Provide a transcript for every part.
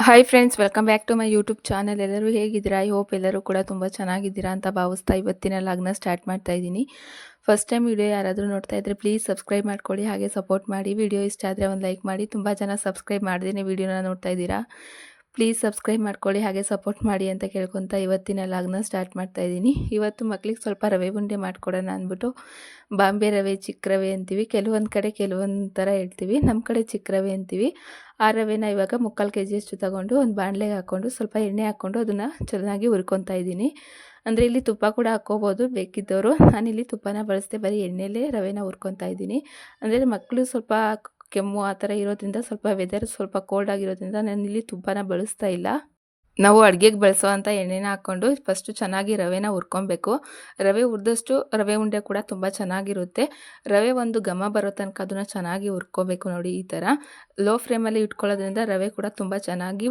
Hi friends, welcome back to my YouTube channel. ಎಲ್ಲರೂ ಹೇಗಿದ್ದೀರಾ? I hope ಎಲ್ಲರೂ ಕೂಡ ತುಂಬ ಚೆನ್ನಾಗಿದ್ದೀರಾ ಅಂತ ಭಾವಿಸ್ತಾ ಇವತ್ತಿನ ಲಾಗ್ನ ಸ್ಟಾರ್ಟ್ ಮಾಡ್ತಾ ಇದ್ದೀನಿ. ಫಸ್ಟ್ ಟೈಮ್ ವಿಡಿಯೋ ಯಾರಾದರೂ ನೋಡ್ತಾ ಇದ್ದರೆ ಪ್ಲೀಸ್ ಸಬ್ಸ್ಕ್ರೈಬ್ ಮಾಡ್ಕೊಳ್ಳಿ, ಹಾಗೆ ಸಪೋರ್ಟ್ ಮಾಡಿ. ವಿಡಿಯೋ ಇಷ್ಟ ಆದರೆ ಒಂದು ಲೈಕ್ ಮಾಡಿ. ತುಂಬ ಜನ ಸಬ್ಸ್ಕ್ರೈಬ್ ಮಾಡ್ದೇ ವಿಡಿಯೋನ ನೋಡ್ತಾ ಇದ್ದೀರಾ. ಪ್ಲೀಸ್ ಸಬ್ಸ್ಕ್ರೈಬ್ ಮಾಡ್ಕೊಳ್ಳಿ, ಹಾಗೆ ಸಪೋರ್ಟ್ ಮಾಡಿ ಅಂತ ಕೇಳ್ಕೊತಾ ಇವತ್ತಿನ ಲಾಗ್ನ ಸ್ಟಾರ್ಟ್ ಮಾಡ್ತಾ ಇದ್ದೀನಿ. ಇವತ್ತು ಮಕ್ಳಿಗೆ ಸ್ವಲ್ಪ ರವೆ ಉಂಡೆ ಮಾಡ್ಕೊಡೋಣ ಅಂದ್ಬಿಟ್ಟು ಬಾಂಬೆ ರವೆ, ಚಿಕ್ಕ ರವೆ ಅಂತೀವಿ. ಕೆಲವೊಂದು ಕಡೆ ಕೆಲವೊಂದು ಥರ ಹೇಳ್ತೀವಿ. ನಮ್ಮ ಕಡೆ ಚಿಕ್ಕ ರವೆ ಅಂತೀವಿ. ಆ ರವೆನ ಇವಾಗ 3/4 kg ಅಷ್ಟು ತಗೊಂಡು ಒಂದು ಬಾಣಲೆಗೆ ಹಾಕ್ಕೊಂಡು ಸ್ವಲ್ಪ ಎಣ್ಣೆ ಹಾಕ್ಕೊಂಡು ಅದನ್ನು ಚೆನ್ನಾಗಿ ಹುರ್ಕೊತಾ ಇದ್ದೀನಿ. ಅಂದರೆ ಇಲ್ಲಿ ತುಪ್ಪ ಕೂಡ ಹಾಕ್ಕೋಬೋದು ಬೇಕಿದ್ದವರು. ನಾನಿಲ್ಲಿ ತುಪ್ಪನ ಬಳಸ್ದೆ, ಬರೀ ಎಣ್ಣೆಲೇ ರವೆನ ಹುರ್ಕೊತಾ ಇದ್ದೀನಿ. ಅಂದರೆ ಮಕ್ಕಳು ಸ್ವಲ್ಪ ಕೆಮ್ಮು ಆ ಥರ ಇರೋದ್ರಿಂದ, ಸ್ವಲ್ಪ ವೆದರ್ ಸ್ವಲ್ಪ ಕೋಲ್ಡ್ ಆಗಿರೋದ್ರಿಂದ ನಾನಿಲ್ಲಿ ತುಪ್ಪನ ಬಳಸ್ತಾ ಇಲ್ಲ. ನಾವು ಅಡುಗೆಗೆ ಬಳಸೋ ಅಂಥ ಎಣ್ಣೆನ ಹಾಕ್ಕೊಂಡು ಫಸ್ಟು ಚೆನ್ನಾಗಿ ರವೆನ ಹುರ್ಕೊಬೇಕು. ರವೆ ಹುರಿದಷ್ಟು ರವೆ ಉಂಡೆ ಕೂಡ ತುಂಬ ಚೆನ್ನಾಗಿರುತ್ತೆ. ರವೆ ಒಂದು ಘಮ ಬರೋ ತನಕ ಅದನ್ನು ಚೆನ್ನಾಗಿ ಹುರ್ಕೋಬೇಕು. ನೋಡಿ ಈ ಥರ ಲೋ ಫ್ಲೇಮಲ್ಲಿ ಇಟ್ಕೊಳ್ಳೋದ್ರಿಂದ ರವೆ ಕೂಡ ತುಂಬ ಚೆನ್ನಾಗಿ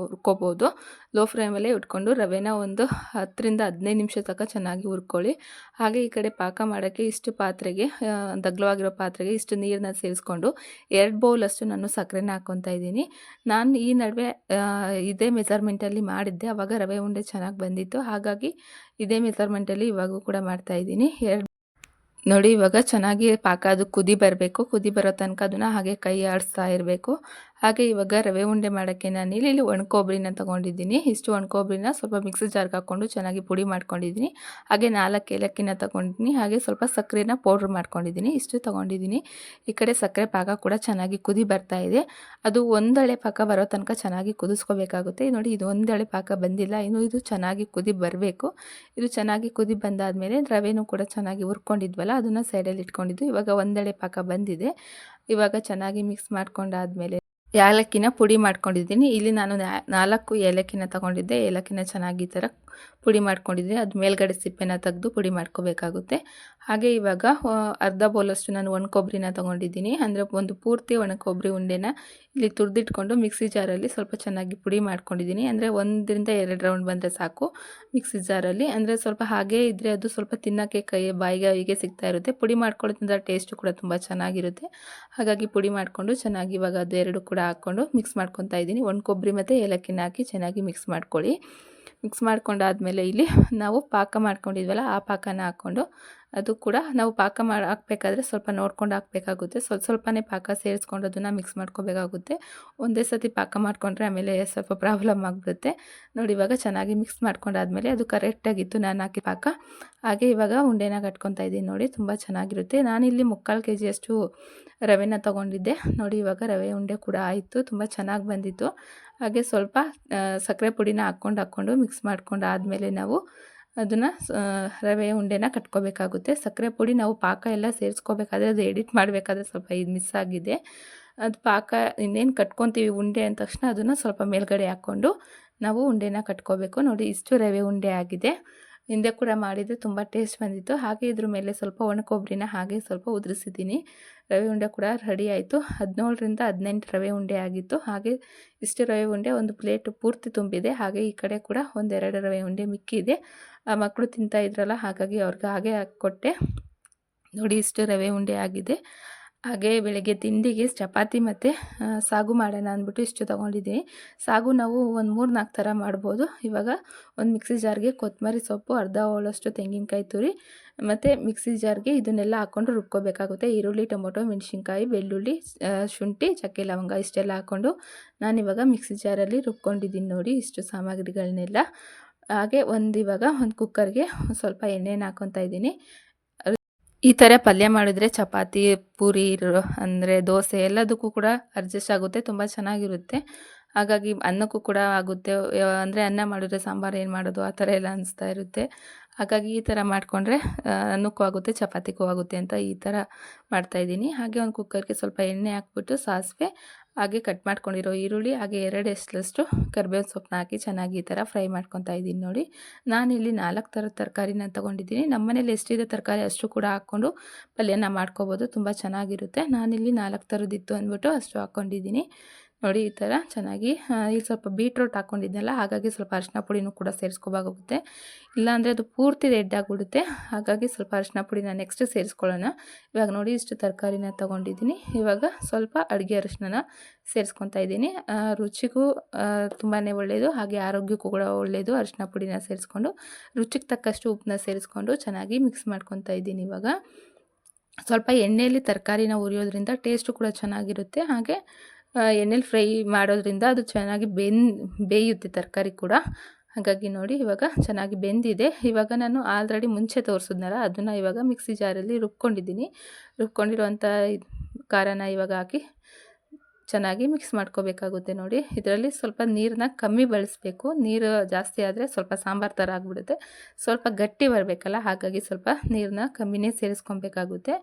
ಹುರ್ಕೋಬೋದು. ಲೋ ಫ್ಲೇಮಲ್ಲೇ ಇಟ್ಕೊಂಡು ರವೆನ ಒಂದು 10ರಿಂದ 15 ನಿಮಿಷ ತನಕ ಚೆನ್ನಾಗಿ ಹುರ್ಕೊಳ್ಳಿ. ಹಾಗೆ ಈ ಕಡೆ ಪಾಕ ಮಾಡೋಕ್ಕೆ ಇಷ್ಟು ಪಾತ್ರೆಗೆ, ದಗ್ಲವಾಗಿರೋ ಪಾತ್ರೆಗೆ ಇಷ್ಟು ನೀರನ್ನ ಸೇರಿಸ್ಕೊಂಡು 2 ಬೌಲಷ್ಟು ನಾನು ಸಕ್ಕರೆನ ಹಾಕ್ಕೊತಾ ಇದ್ದೀನಿ. ನಾನು ಈ ನಡುವೆ ಇದೇ ಮೆಜರ್ಮೆಂಟಲ್ಲಿ ಮಾಡಿದ್ದೆ, ಆವಾಗ ರವೆ ಉಂಡೆ ಚೆನ್ನಾಗಿ ಬಂದಿತ್ತು. ಹಾಗಾಗಿ ಇದೇ ಮೆಜರ್ಮೆಂಟಲ್ಲಿ ಇವಾಗೂ ಕೂಡ ಮಾಡ್ತಾಯಿದ್ದೀನಿ. ನೋಡಿ ಇವಾಗ ಚೆನ್ನಾಗಿ ಪಾಕ ಅದು ಕುದಿ ಬರಬೇಕು. ಕುದಿ ಬರೋ ತನಕ ಅದನ್ನು ಹಾಗೆ ಕೈ ಆಡಿಸ್ತಾ ಇರಬೇಕು. ಹಾಗೆ ಇವಾಗ ರವೆ ಉಂಡೆ ಮಾಡೋಕ್ಕೆ ನಾನು ಇಲ್ಲಿ ಒಣ ಕೊಬ್ಬರಿನ ತೊಗೊಂಡಿದ್ದೀನಿ. ಇಷ್ಟು ಒಣ ಕೊಬ್ಬರಿನ ಸ್ವಲ್ಪ ಮಿಕ್ಸಿ ಜಾರ್ಗೆ ಹಾಕ್ಕೊಂಡು ಚೆನ್ನಾಗಿ ಪುಡಿ ಮಾಡ್ಕೊಂಡಿದ್ದೀನಿ. ಹಾಗೆ 4 ಏಲಕ್ಕಿನ ತೊಗೊಂಡಿದ್ದೀನಿ. ಹಾಗೆ ಸ್ವಲ್ಪ ಸಕ್ಕರೆನ ಪೌಡ್ರ್ ಮಾಡ್ಕೊಂಡಿದ್ದೀನಿ. ಇಷ್ಟು ತೊಗೊಂಡಿದ್ದೀನಿ. ಈ ಕಡೆ ಸಕ್ಕರೆ ಪಾಕ ಕೂಡ ಚೆನ್ನಾಗಿ ಕುದಿ ಬರ್ತಾ ಇದೆ. ಅದು ಒಂದಳೆ ಪಾಕ ಬರೋ ತನಕ ಚೆನ್ನಾಗಿ ಕುದಿಸ್ಕೋಬೇಕಾಗುತ್ತೆ. ನೋಡಿ ಇದು ಒಂದಳೆ ಪಾಕ ಬಂದಿಲ್ಲ, ಇನ್ನು ಇದು ಚೆನ್ನಾಗಿ ಕುದಿ ಬರಬೇಕು. ಇದು ಚೆನ್ನಾಗಿ ಕುದಿ ಬಂದಾದಮೇಲೆ ರವೆನೂ ಕೂಡ ಚೆನ್ನಾಗಿ ಹುರ್ಕೊಂಡಿದ್ವಲ್ಲ ಅದನ್ನು ಸೈಡಲ್ಲಿ ಇಟ್ಕೊಂಡಿದ್ದು. ಇವಾಗ ಒಂದೆಳೆ ಪಾಕ ಬಂದಿದೆ. ಇವಾಗ ಚೆನ್ನಾಗಿ ಮಿಕ್ಸ್ ಮಾಡ್ಕೊಂಡಾದಮೇಲೆ ಏಲಕ್ಕಿನ ಪುಡಿ ಮಾಡ್ಕೊಂಡಿದ್ದೀನಿ. ಇಲ್ಲಿ ನಾನು 4 ಏಲಕ್ಕಿನ ತೊಗೊಂಡಿದ್ದೆ. ಏಲಕ್ಕಿನ ಚೆನ್ನಾಗಿ ಈ ಥರ ಪುಡಿ ಮಾಡ್ಕೊಂಡಿದ್ದೆ. ಅದು ಮೇಲ್ಗಡೆ ಸಿಪ್ಪೆನ ತೆಗೆದು ಪುಡಿ ಮಾಡ್ಕೋಬೇಕಾಗುತ್ತೆ. ಹಾಗೆ ಇವಾಗ ಅರ್ಧ ಬೌಲಷ್ಟು ನಾನು ಒಣ ಕೊಬ್ಬರಿನ ತೊಗೊಂಡಿದ್ದೀನಿ. ಅಂದರೆ ಒಂದು ಪೂರ್ತಿ ಒಣ ಕೊಬ್ಬರಿ ಉಂಡೆನ ಇಲ್ಲಿ ತುರಿದಿಟ್ಕೊಂಡು ಮಿಕ್ಸಿ ಜಾರಲ್ಲಿ ಸ್ವಲ್ಪ ಚೆನ್ನಾಗಿ ಪುಡಿ ಮಾಡ್ಕೊಂಡಿದ್ದೀನಿ. ಅಂದರೆ 1ರಿಂದ 2 ರೌಂಡ್ ಬಂದರೆ ಸಾಕು ಮಿಕ್ಸಿ ಜಾರಲ್ಲಿ. ಅಂದರೆ ಸ್ವಲ್ಪ ಹಾಗೇ ಇದ್ದರೆ ಅದು ಸ್ವಲ್ಪ ತಿನ್ನೋಕ್ಕೆ ಬಾಯಿಗೆ ಹೀಗೆ ಸಿಗ್ತಾ ಇರುತ್ತೆ. ಪುಡಿ ಮಾಡ್ಕೊಳ್ಳೋದ್ರಿಂದ ಟೇಸ್ಟು ಕೂಡ ತುಂಬ ಚೆನ್ನಾಗಿರುತ್ತೆ. ಹಾಗಾಗಿ ಪುಡಿ ಮಾಡಿಕೊಂಡು ಚೆನ್ನಾಗಿ ಇವಾಗ ಅದು 2 ಕೂಡ ಹಾಕ್ಕೊಂಡು ಮಿಕ್ಸ್ ಮಾಡ್ಕೊತಾ ಇದ್ದೀನಿ. ಒಣ ಕೊಬ್ಬರಿ ಮತ್ತು ಏಲಕ್ಕಿನ ಹಾಕಿ ಚೆನ್ನಾಗಿ ಮಿಕ್ಸ್ ಮಾಡ್ಕೊಳ್ಳಿ. ಮಿಕ್ಸ್ ಮಾಡ್ಕೊಂಡಾದಮೇಲೆ ಇಲ್ಲಿ ನಾವು ಪಾಕ ಮಾಡ್ಕೊಂಡಿದ್ವಲ್ಲ ಆ ಪಾಕನ ಹಾಕ್ಕೊಂಡು, ಅದು ಕೂಡ ನಾವು ಪಾಕ ಹಾಕಬೇಕಾದ್ರೆ ಸ್ವಲ್ಪ ನೋಡ್ಕೊಂಡು ಹಾಕಬೇಕಾಗುತ್ತೆ. ಸ್ವಲ್ಪನೇ ಪಾಕ ಸೇರಿಸ್ಕೊಂಡು ಅದನ್ನು ಮಿಕ್ಸ್ ಮಾಡ್ಕೋಬೇಕಾಗುತ್ತೆ. ಒಂದೇ ಸತಿ ಪಾಕ ಮಾಡಿಕೊಂಡ್ರೆ ಆಮೇಲೆ ಸ್ವಲ್ಪ ಪ್ರಾಬ್ಲಮ್ ಆಗಿಬಿಡುತ್ತೆ. ನೋಡಿ ಇವಾಗ ಚೆನ್ನಾಗಿ ಮಿಕ್ಸ್ ಮಾಡ್ಕೊಂಡಾದಮೇಲೆ ಅದು ಕರೆಕ್ಟಾಗಿತ್ತು ನಾನು ಹಾಕಿ ಪಾಕ. ಹಾಗೆ ಇವಾಗ ಉಂಡೆನ ಕಟ್ಕೊತಾ ಇದ್ದೀನಿ. ನೋಡಿ ತುಂಬ ಚೆನ್ನಾಗಿರುತ್ತೆ. ನಾನಿಲ್ಲಿ 3/4 kg ಅಷ್ಟು ರವೆನ ತೊಗೊಂಡಿದ್ದೆ. ನೋಡಿ ಇವಾಗ ರವೆ ಉಂಡೆ ಕೂಡ ಆಯಿತು, ತುಂಬ ಚೆನ್ನಾಗಿ ಬಂದಿತ್ತು. ಹಾಗೆ ಸ್ವಲ್ಪ ಸಕ್ಕರೆ ಪುಡಿನ ಹಾಕ್ಕೊಂಡು ಮಿಕ್ಸ್ ಮಾಡ್ಕೊಂಡು ಆದಮೇಲೆ ನಾವು ಅದನ್ನು ರವೆ ಉಂಡೆನ ಕಟ್ಕೋಬೇಕಾಗುತ್ತೆ. ಸಕ್ಕರೆ ಪುಡಿ ನಾವು ಪಾಕ ಎಲ್ಲ ಸೇರಿಸ್ಕೋಬೇಕಾದ್ರೆ ಅದು ಎಡಿಟ್ ಮಾಡಬೇಕಾದ್ರೆ ಸ್ವಲ್ಪ ಇದು ಮಿಸ್ ಆಗಿದೆ. ಅದು ಪಾಕ ಇನ್ನೇನು ಕಟ್ಕೊತೀವಿ ಉಂಡೆ ಅಂದ ತಕ್ಷಣ ಅದನ್ನು ಸ್ವಲ್ಪ ಮೇಲ್ಗಡೆ ಹಾಕ್ಕೊಂಡು ನಾವು ಉಂಡೆನ ಕಟ್ಕೋಬೇಕು. ನೋಡಿ ಇಷ್ಟು ರವೆ ಉಂಡೆ ಆಗಿದೆ. ಹಿಂದೆ ಕೂಡ ಮಾಡಿದರೆ ತುಂಬ ಟೇಸ್ಟ್ ಬಂದಿತ್ತು. ಹಾಗೆ ಇದ್ರ ಮೇಲೆ ಸ್ವಲ್ಪ ಒಣ ಕೊಬ್ಬರಿನ ಹಾಗೆ ಸ್ವಲ್ಪ ಉದುರಿಸಿದ್ದೀನಿ. ರವೆ ಉಂಡೆ ಕೂಡ ರೆಡಿ ಆಯಿತು. 17ರಿಂದ 18 ರವೆ ಉಂಡೆ ಆಗಿತ್ತು. ಹಾಗೆ ಇಷ್ಟು ರವೆ ಉಂಡೆ ಒಂದು ಪ್ಲೇಟ್ ಪೂರ್ತಿ ತುಂಬಿದೆ. ಹಾಗೆ ಈ ಕಡೆ ಕೂಡ 1-2 ರವೆ ಉಂಡೆ ಮಿಕ್ಕಿದೆ. ಆ ಮಕ್ಕಳು ತಿಂತಾ ಇದ್ರಲ್ಲ, ಹಾಗಾಗಿ ಅವ್ರಿಗೆ ಹಾಗೆ ಹಾಕ್ಕೊಟ್ಟೆ. ನೋಡಿ ಇಷ್ಟು ರವೆ ಉಂಡೆ ಆಗಿದೆ. ಹಾಗೆ ಬೆಳಗ್ಗೆ ತಿಂಡಿಗೆ ಚಪಾತಿ ಮತ್ತು ಸಾಗು ಮಾಡೋಣ ಅಂದ್ಬಿಟ್ಟು ಇಷ್ಟು ತೊಗೊಂಡಿದ್ದೀನಿ. ಸಾಗು ನಾವು ಒಂದು 3-4 ಥರ ಮಾಡ್ಬೋದು. ಇವಾಗ ಒಂದು ಮಿಕ್ಸಿ ಜಾರ್ಗೆ ಕೊತ್ತಂಬರಿ ಸೊಪ್ಪು, ಅರ್ಧ ಹೋಳಷ್ಟು ತೆಂಗಿನಕಾಯಿ ತುರಿ ಮತ್ತು ಮಿಕ್ಸಿ ಜಾರ್ಗೆ ಇದನ್ನೆಲ್ಲ ಹಾಕ್ಕೊಂಡು ರುಬ್ಕೋಬೇಕಾಗುತ್ತೆ. ಈರುಳ್ಳಿ, ಟೊಮೊಟೊ, ಮೆಣಸಿನ್ಕಾಯಿ, ಬೆಳ್ಳುಳ್ಳಿ, ಶುಂಠಿ, ಚಕ್ಕೆ, ಲವಂಗ ಇಷ್ಟೆಲ್ಲ ಹಾಕ್ಕೊಂಡು ನಾನಿವಾಗ ಮಿಕ್ಸಿ ಜಾರಲ್ಲಿ ರುಬ್ಕೊಂಡಿದ್ದೀನಿ. ನೋಡಿ ಇಷ್ಟು ಸಾಮಗ್ರಿಗಳನ್ನೆಲ್ಲ. ಹಾಗೆ ಇವಾಗ ಒಂದು ಕುಕ್ಕರ್ಗೆ ಸ್ವಲ್ಪ ಎಣ್ಣೆನ ಹಾಕ್ಕೊತಾ ಇದ್ದೀನಿ. ಈ ಥರ ಪಲ್ಯ ಮಾಡಿದ್ರೆ ಚಪಾತಿ, ಪೂರಿ, ಅಂದರೆ ದೋಸೆ ಎಲ್ಲದಕ್ಕೂ ಕೂಡ ಅಡ್ಜಸ್ಟ್ ಆಗುತ್ತೆ, ತುಂಬ ಚೆನ್ನಾಗಿರುತ್ತೆ. ಹಾಗಾಗಿ ಅನ್ನಕ್ಕೂ ಕೂಡ ಆಗುತ್ತೆ. ಅಂದರೆ ಅನ್ನ ಮಾಡಿದ್ರೆ ಸಾಂಬಾರು ಏನು ಮಾಡೋದು ಆ ಥರ ಎಲ್ಲ ಅನಿಸ್ತಾ ಇರುತ್ತೆ. ಹಾಗಾಗಿ ಈ ಥರ ಮಾಡಿಕೊಂಡ್ರೆ ಅನ್ನಕ್ಕೂ ಆಗುತ್ತೆ, ಚಪಾತಿಗೂ ಆಗುತ್ತೆ ಅಂತ ಈ ಥರ ಮಾಡ್ತಾಯಿದ್ದೀನಿ. ಹಾಗೆ ಒಂದು ಕುಕ್ಕರ್ಗೆ ಸ್ವಲ್ಪ ಎಣ್ಣೆ ಹಾಕ್ಬಿಟ್ಟು ಸಾಸಿವೆ, ಹಾಗೆ ಕಟ್ ಮಾಡ್ಕೊಂಡಿರೋ ಈರುಳ್ಳಿ, ಹಾಗೆ 2 ಎಸಳಷ್ಟು ಕರಿಬೇವಿನ ಸೊಪ್ಪನ್ನ ಹಾಕಿ ಚೆನ್ನಾಗಿ ಈ ಥರ ಫ್ರೈ ಮಾಡ್ಕೊತಾ ಇದ್ದೀನಿ. ನೋಡಿ ನಾನಿಲ್ಲಿ 4 ಥರದ ತರಕಾರಿನ ತೊಗೊಂಡಿದ್ದೀನಿ. ನಮ್ಮ ಮನೇಲಿ ಎಷ್ಟಿದೆ ತರಕಾರಿ ಅಷ್ಟು ಕೂಡ ಹಾಕ್ಕೊಂಡು ಪಲ್ಯನ ಮಾಡ್ಕೋಬೋದು, ತುಂಬ ಚೆನ್ನಾಗಿರುತ್ತೆ. ನಾನಿಲ್ಲಿ 4 ಥರದ್ದಿತ್ತು ಅಂದ್ಬಿಟ್ಟು ಅಷ್ಟು ಹಾಕ್ಕೊಂಡಿದ್ದೀನಿ. ನೋಡಿ ಈ ಥರ ಚೆನ್ನಾಗಿ ಇಲ್ಲಿ ಸ್ವಲ್ಪ ಬೀಟ್ರೋಟ್ ಹಾಕ್ಕೊಂಡಿದ್ನಲ್ಲ, ಹಾಗಾಗಿ ಸ್ವಲ್ಪ ಅರಿಶಿನ ಪುಡಿನೂ ಕೂಡ ಸೇರಿಸ್ಕೋಬೇಕಾಗುತ್ತೆ. ಇಲ್ಲಾಂದರೆ ಅದು ಪೂರ್ತಿ ರೆಡ್ ಆಗಿಬಿಡುತ್ತೆ. ಹಾಗಾಗಿ ಸ್ವಲ್ಪ ಅರಿಶಿನ ಪುಡಿನ ನೆಕ್ಸ್ಟ್ ಸೇರಿಸ್ಕೊಳ್ಳೋಣ. ಇವಾಗ ನೋಡಿ ಇಷ್ಟು ತರಕಾರಿನ ತೊಗೊಂಡಿದ್ದೀನಿ. ಇವಾಗ ಸ್ವಲ್ಪ ಅಡುಗೆ ಅರಿಶಿನ ಸೇರಿಸ್ಕೊತಾ ಇದ್ದೀನಿ. ರುಚಿಗೂ ತುಂಬಾ ಒಳ್ಳೆಯದು, ಹಾಗೆ ಆರೋಗ್ಯಕ್ಕೂ ಕೂಡ ಒಳ್ಳೆಯದು. ಅರಿಶಿನ ಪುಡಿನ ಸೇರಿಸ್ಕೊಂಡು ರುಚಿಗೆ ತಕ್ಕಷ್ಟು ಉಪ್ಪನ್ನ ಸೇರಿಸ್ಕೊಂಡು ಚೆನ್ನಾಗಿ ಮಿಕ್ಸ್ ಮಾಡ್ಕೊತಾ ಇದ್ದೀನಿ. ಇವಾಗ ಸ್ವಲ್ಪ ಎಣ್ಣೆಯಲ್ಲಿ ತರಕಾರಿನ ಹುರಿಯೋದ್ರಿಂದ ಟೇಸ್ಟು ಕೂಡ ಚೆನ್ನಾಗಿರುತ್ತೆ. ಹಾಗೆ ಎಣ್ಣೆಲಿ ಫ್ರೈ ಮಾಡೋದ್ರಿಂದ ಅದು ಚೆನ್ನಾಗಿ ಬೇಯುತ್ತೆ ತರಕಾರಿ ಕೂಡ. ಹಾಗಾಗಿ ನೋಡಿ ಇವಾಗ ಚೆನ್ನಾಗಿ ಬೆಂದಿದೆ. ಇವಾಗ ನಾನು ಆಲ್ರೆಡಿ ಮುಂಚೆ ತೋರಿಸಿದ್ನಲ್ಲ, ಅದನ್ನು ಇವಾಗ ಮಿಕ್ಸಿ ಜಾರಲ್ಲಿ ರುಬ್ಕೊಂಡಿದ್ದೀನಿ. ರುಬ್ಕೊಂಡಿರುವಂಥ ಖಾರನ ಇವಾಗ ಹಾಕಿ ಚೆನ್ನಾಗಿ ಮಿಕ್ಸ್ ಮಾಡ್ಕೋಬೇಕಾಗುತ್ತೆ. ನೋಡಿ ಇದರಲ್ಲಿ ಸ್ವಲ್ಪ ನೀರನ್ನ ಕಮ್ಮಿ ಬಳಸಬೇಕು. ನೀರು ಜಾಸ್ತಿ ಆದರೆ ಸ್ವಲ್ಪ ಸಾಂಬಾರು ಥರ ಆಗಿಬಿಡುತ್ತೆ. ಸ್ವಲ್ಪ ಗಟ್ಟಿ ಬರಬೇಕಲ್ಲ, ಹಾಗಾಗಿ ಸ್ವಲ್ಪ ನೀರನ್ನ ಕಮ್ಮಿನೇ ಸೇರಿಸ್ಕೊಬೇಕಾಗುತ್ತೆ.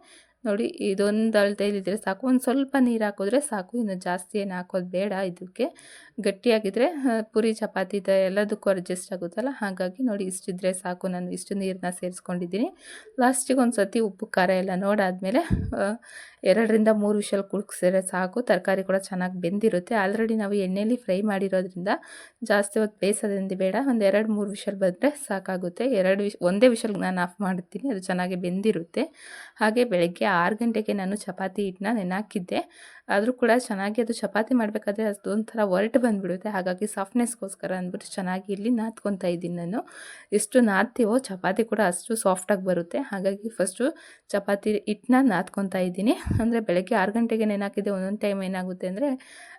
ನೋಡಿ ಇದೊಂದು ಅಳತೆಯಲ್ಲಿದ್ದರೆ ಸಾಕು. ಒಂದು ಸ್ವಲ್ಪ ನೀರು ಹಾಕಿದ್ರೆ ಸಾಕು, ಇನ್ನು ಜಾಸ್ತಿ ಏನು ಹಾಕೋದು ಬೇಡ. ಇದಕ್ಕೆ ಗಟ್ಟಿಯಾಗಿದ್ದರೆ ಪೂರಿ ಚಪಾತಿ ಎಲ್ಲದಕ್ಕೂ ಅಡ್ಜಸ್ಟ್ ಆಗುತ್ತಲ್ಲ, ಹಾಗಾಗಿ ನೋಡಿ ಇಷ್ಟಿದ್ರೆ ಸಾಕು. ನಾನು ಇಷ್ಟು ನೀರನ್ನ ಸೇರಿಸ್ಕೊಂಡಿದ್ದೀನಿ. ಲಾಸ್ಟಿಗೆ ಒಂದು ಸತಿ ಉಪ್ಪು ಖಾರ ಎಲ್ಲ ನೋಡಾದಮೇಲೆ 2-3 ವಿಷಲ್ ಕುಗ್ಸಿದ್ರೆ ಸಾಕು. ತರಕಾರಿ ಕೂಡ ಚೆನ್ನಾಗಿ ಬೆಂದಿರುತ್ತೆ. ಆಲ್ರೆಡಿ ನಾವು ಎಣ್ಣೆಯಲ್ಲಿ ಫ್ರೈ ಮಾಡಿರೋದ್ರಿಂದ ಜಾಸ್ತಿ ಹೊತ್ತು ಬೇಯಿಸೋದ್ರಿಂದ ಬೇಡ. ಒಂದು 2-3 ವಿಷಲ್ ಬಂದರೆ ಸಾಕಾಗುತ್ತೆ. ಒಂದೇ ವಿಷಲ್ಗೆ ನಾನು ಆಫ್ ಮಾಡ್ತೀನಿ, ಅದು ಚೆನ್ನಾಗಿ ಬೆಂದಿರುತ್ತೆ. ಹಾಗೆ ಬೆಳಗ್ಗೆ 6 ಗಂಟೆಗೆ ನಾನು ಚಪಾತಿ ಹಿಟ್ಟನ್ನ ನೆನೆಹಾಕಿದ್ದೆ. ಆದರೂ ಕೂಡ ಚೆನ್ನಾಗಿ ಅದು ಚಪಾತಿ ಮಾಡಬೇಕಾದ್ರೆ ಅದೊಂಥರ ಒರಟು ಬಂದುಬಿಡುತ್ತೆ. ಹಾಗಾಗಿ ಸಾಫ್ಟ್ನೆಸ್ಗೋಸ್ಕರ ಅಂದ್ಬಿಟ್ಟು ಚೆನ್ನಾಗಿ ಇಲ್ಲಿ ನಾದ್ಕೊತಾ ಇದ್ದೀನಿ ನಾನು. ಎಷ್ಟು ನಾದ್ತೀವೋ ಚಪಾತಿ ಕೂಡ ಅಷ್ಟು ಸಾಫ್ಟಾಗಿ ಬರುತ್ತೆ. ಹಾಗಾಗಿ ಫಸ್ಟು ಚಪಾತಿ ಹಿಟ್ಟನ್ನ ನಾದ್ಕೊತಾ ಇದ್ದೀನಿ. ಅಂದರೆ ಬೆಳಗ್ಗೆ 6 ಗಂಟೆಗೆ ನೆನೆಹಾಕಿದ್ದೆ. ಒಂದೊಂದು ಟೈಮ್ ಏನಾಗುತ್ತೆ ಅಂದರೆ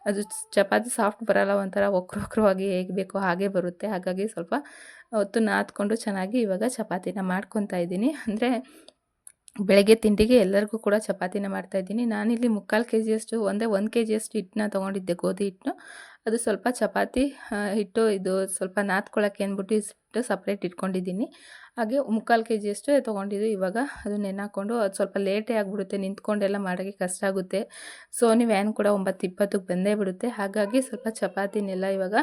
ಅದು ಚಪಾತಿ ಸಾಫ್ಟ್ ಬರೋಲ್ಲ, ಒಂಥರ ವಕ್ರವಾಗಿ ಹೇಗೆ ಬೇಕೋ ಹಾಗೆ ಬರುತ್ತೆ. ಹಾಗಾಗಿ ಸ್ವಲ್ಪ ಹೊತ್ತು ನಾದ್ಕೊಂಡು ಚೆನ್ನಾಗಿ ಇವಾಗ ಚಪಾತಿನ ಮಾಡ್ಕೊತಾ ಇದ್ದೀನಿ. ಅಂದರೆ ಬೆಳಗ್ಗೆ ತಿಂಡಿಗೆ ಎಲ್ಲರಿಗೂ ಕೂಡ ಚಪಾತಿನ ಮಾಡ್ತಾಯಿದ್ದೀನಿ. ನಾನಿಲ್ಲಿ 3/4 kgಯಷ್ಟು 1 kgಯಷ್ಟು ಹಿಟ್ಟನ್ನ ತೊಗೊಂಡಿದ್ದೆ, ಗೋಧಿ ಹಿಟ್ಟನ್ನು. ಅದು ಸ್ವಲ್ಪ ಚಪಾತಿ ಹಿಟ್ಟು ಇದು ಸ್ವಲ್ಪ ನಾದ್ಕೊಳ್ಳೋಕ್ಕೆ ಅಂದ್ಬಿಟ್ಟು ಇಷ್ಟು ಸಪ್ರೇಟ್ ಇಟ್ಕೊಂಡಿದ್ದೀನಿ. ಹಾಗೆ 3/4 kgಯಷ್ಟು ತೊಗೊಂಡಿದ್ದು. ಇವಾಗ ಅದು ನೆನೆಹಾಕ್ಕೊಂಡು ಅದು ಸ್ವಲ್ಪ ಲೇಟೇ ಆಗಿಬಿಡುತ್ತೆ, ನಿಂತ್ಕೊಂಡೆಲ್ಲ ಮಾಡೋಕ್ಕೆ ಕಷ್ಟ ಆಗುತ್ತೆ. ಸೋನಿ ವ್ಯಾನ್ ಕೂಡ 9:20ಕ್ಕೆ ಬಂದೇ ಬಿಡುತ್ತೆ. ಹಾಗಾಗಿ ಸ್ವಲ್ಪ ಚಪಾತಿನೆಲ್ಲ ಇವಾಗ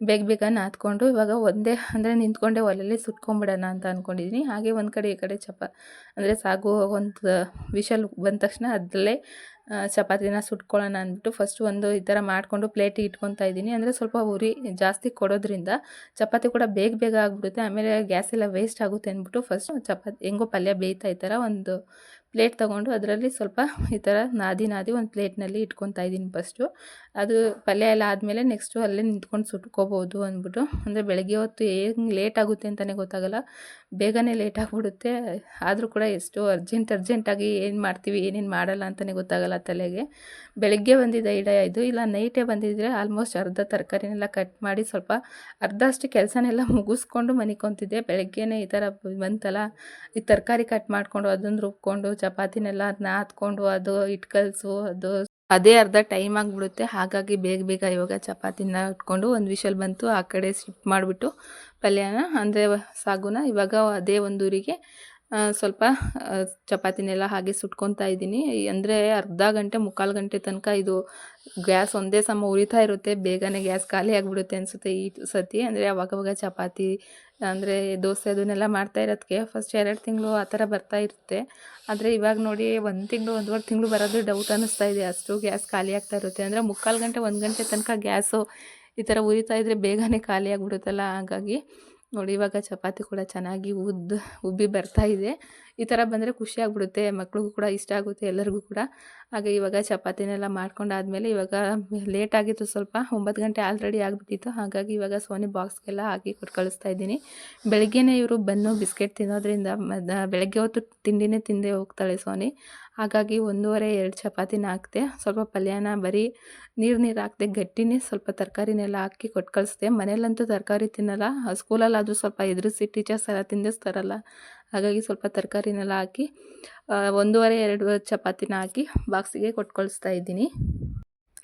ಬೇಗ ನಾದ್ಕೊಂಡು ಇವಾಗ ಒಂದೇ ಅಂದರೆ ನಿಂತ್ಕೊಂಡೆ ಒಲೆಯಲ್ಲಿ ಸುಟ್ಕೊಂಬಿಡೋಣ ಅಂತ ಅಂದ್ಕೊಂಡಿದ್ದೀನಿ. ಹಾಗೆ ಒಂದು ಕಡೆ ಈ ಕಡೆ ಅಂದರೆ ಸಾಗು ಒಂದು ವಿಷಲ್ ಬಂದ ತಕ್ಷಣ ಅದರಲ್ಲೇ ಚಪಾತಿನ ಸುಟ್ಕೊಳ್ಳೋಣ ಅಂದ್ಬಿಟ್ಟು ಫಸ್ಟ್ ಒಂದು ಈ ಥರ ಮಾಡಿಕೊಂಡು ಪ್ಲೇಟಿಗೆ ಇಟ್ಕೊತಾ ಇದ್ದೀನಿ. ಅಂದರೆ ಸ್ವಲ್ಪ ಉರಿ ಜಾಸ್ತಿ ಕೊಡೋದ್ರಿಂದ ಚಪಾತಿ ಕೂಡ ಬೇಗ ಆಗಿಬಿಡುತ್ತೆ. ಆಮೇಲೆ ಗ್ಯಾಸ್ ಎಲ್ಲ ವೇಸ್ಟ್ ಆಗುತ್ತೆ ಅಂದ್ಬಿಟ್ಟು ಫಸ್ಟು ಚಪಾತಿ ಹೆಂಗೋ ಪಲ್ಯ ಬೇಯ್ತಾ ಈ ಥರ ಒಂದು ಪ್ಲೇಟ್ ತೊಗೊಂಡು ಅದರಲ್ಲಿ ಸ್ವಲ್ಪ ಈ ಥರ ನಾದಿ ಒಂದು ಪ್ಲೇಟ್ನಲ್ಲಿ ಇಟ್ಕೊತಾ ಇದ್ದೀನಿ ಫಸ್ಟು. ಅದು ಪಲ್ಯ ಎಲ್ಲ ಆದಮೇಲೆ ನೆಕ್ಸ್ಟು ಅಲ್ಲೇ ನಿಂತ್ಕೊಂಡು ಸುಟ್ಕೋಬೋದು ಅಂದ್ಬಿಟ್ಟು. ಅಂದರೆ ಬೆಳಗ್ಗೆ ಹೊತ್ತು ಹೆಂಗೆ ಲೇಟ್ ಆಗುತ್ತೆ ಅಂತಲೇ ಗೊತ್ತಾಗಲ್ಲ, ಬೇಗನೆ ಲೇಟ್ ಆಗಿಬಿಡುತ್ತೆ. ಆದರೂ ಕೂಡ ಎಷ್ಟು ಅರ್ಜೆಂಟಾಗಿ ಏನು ಮಾಡ್ತೀವಿ ಏನೇನು ಮಾಡಲ್ಲ ಅಂತಲೇ ಗೊತ್ತಾಗಲ್ಲ ತಲೆಗೆ. ಬೆಳಗ್ಗೆ ಬಂದಿದ್ದ ಐಡಿಯಾ ಇದು, ಇಲ್ಲ ನೈಟೇ ಬಂದಿದ್ದರೆ ಆಲ್ಮೋಸ್ಟ್ ಅರ್ಧ ತರಕಾರಿನೆಲ್ಲ ಕಟ್ ಮಾಡಿ ಸ್ವಲ್ಪ ಅರ್ಧಷ್ಟು ಕೆಲಸನೆಲ್ಲ ಮುಗಿಸ್ಕೊಂಡು ಮನಿಕೊತಿದ್ದೆ. ಬೆಳಗ್ಗೆನೇ ಈ ಥರ ಬಂತಲ್ಲ, ಈ ತರಕಾರಿ ಕಟ್ ಮಾಡಿಕೊಂಡು ಅದನ್ನು ರುಬ್ಕೊಂಡು ಚಪಾತಿನೆಲ್ಲ ನಾದ್ಕೊಂಡು ಅದು ಹಿಟ್ಟು ಕಲಸು ಅದೇ ಅರ್ಧ ಟೈಮ್ ಆಗಿಬಿಡುತ್ತೆ. ಹಾಗಾಗಿ ಬೇಗ ಇವಾಗ ಚಪಾತಿನ ಇಟ್ಕೊಂಡು ಒಂದು ವಿಷಲ್ ಬಂತು, ಆ ಕಡೆ ಶಿಫ್ಟ್ ಮಾಡಿಬಿಟ್ಟು ಪಲ್ಯನ ಅಂದರೆ ಸಾಗುನ ಇವಾಗ ಅದೇ ಒಂದು ಊರಿಗೆ ಸ್ವಲ್ಪ ಚಪಾತಿನೆಲ್ಲ ಹಾಗೆ ಸುಟ್ಕೊತಾ ಇದ್ದೀನಿ. ಅಂದರೆ ಅರ್ಧ ಗಂಟೆ 3/4 ಗಂಟೆ ತನಕ ಇದು ಗ್ಯಾಸ್ ಒಂದೇ ಸಮ ಉರಿತಾ ಇರುತ್ತೆ. ಬೇಗನೆ ಗ್ಯಾಸ್ ಖಾಲಿ ಆಗಿಬಿಡುತ್ತೆ ಅನಿಸುತ್ತೆ ಈ ಸತಿ. ಅಂದರೆ ಅವಾಗವಾಗ ಚಪಾತಿ ಅಂದರೆ ದೋಸೆ ಅದನ್ನೆಲ್ಲ ಮಾಡ್ತಾ ಇರೋದಕ್ಕೆ ಫಸ್ಟ್ 2 ತಿಂಗಳು ಆ ಥರ ಬರ್ತಾ ಇರುತ್ತೆ. ಆದರೆ ಇವಾಗ ನೋಡಿ 1 ತಿಂಗಳು 1.5 ತಿಂಗಳು ಬರೋದು ಡೌಟ್ ಅನ್ನಿಸ್ತಾ ಇದೆ, ಅಷ್ಟು ಗ್ಯಾಸ್ ಖಾಲಿ ಆಗ್ತಾ ಇರುತ್ತೆ. ಅಂದರೆ 3/4 ಗಂಟೆ 1 ಗಂಟೆ ತನಕ ಗ್ಯಾಸು ಈ ಥರ ಉರಿತಾ ಇದ್ದರೆ ಬೇಗನೆ ಖಾಲಿ ಆಗಿಬಿಡುತ್ತಲ್ಲ. ಹಾಗಾಗಿ ನೋಡಿ ಇವಾಗ ಚಪಾತಿ ಕೂಡ ಚೆನ್ನಾಗಿ ಉಬ್ಬಿ ಬರ್ತಾ ಇದೆ. ಈ ಥರ ಬಂದರೆ ಖುಷಿ ಆಗಿಬಿಡುತ್ತೆ, ಮಕ್ಳಿಗೂ ಕೂಡ ಇಷ್ಟ ಆಗುತ್ತೆ ಎಲ್ಲರಿಗೂ ಕೂಡ. ಹಾಗೆ ಇವಾಗ ಚಪಾತಿನೆಲ್ಲ ಮಾಡ್ಕೊಂಡಾದ್ಮೇಲೆ ಇವಾಗ ಲೇಟ್ ಆಗಿತ್ತು ಸ್ವಲ್ಪ, 9 ಗಂಟೆ ಆಲ್ರೆಡಿ ಆಗಿಬಿಟ್ಟಿತ್ತು. ಹಾಗಾಗಿ ಇವಾಗ ಸೋನಿ ಬಾಕ್ಸ್ಗೆಲ್ಲ ಹಾಕಿ ಕೊಟ್ಟು ಕಳಿಸ್ತಾ ಇದ್ದೀನಿ. ಬೆಳಗ್ಗೆನೇ ಇವರು ಬನ್ನು ಬಿಸ್ಕೆಟ್ ತಿನ್ನೋದ್ರಿಂದ ಬೆಳಗ್ಗೆ ಹೊತ್ತು ತಿಂಡಿನೇ ತಿಂದೇ ಹೋಗ್ತಾಳೆ ಸೋನಿ. ಹಾಗಾಗಿ 1.5-2 ಚಪಾತಿನ ಹಾಕಿದೆ. ಸ್ವಲ್ಪ ಪಲ್ಯನ ಬರೀ ನೀರು ಹಾಕಿದೆ, ಗಟ್ಟಿನೇ ಸ್ವಲ್ಪ ತರಕಾರಿನೆಲ್ಲ ಹಾಕಿ ಕೊಟ್ಟು ಕಳಿಸ್ದೆ. ಮನೇಲಂತೂ ತರಕಾರಿ ತಿನ್ನಲ್ಲ, ಸ್ಕೂಲಲ್ಲಾದರೂ ಸ್ವಲ್ಪ ಎದುರಿಸಿ ಟೀಚರ್ಸ್ ಎಲ್ಲ ತಿನ್ನಿಸ್ತಾರಲ್ಲ, ಹಾಗಾಗಿ ಸ್ವಲ್ಪ ತರಕಾರಿನೆಲ್ಲ ಹಾಕಿ 1.5-2 ಚಪಾತಿನ ಹಾಕಿ ಬಾಕ್ಸಿಗೆ ಕೊಟ್ಟು ಕಳಿಸ್ತಾ ಇದ್ದೀನಿ.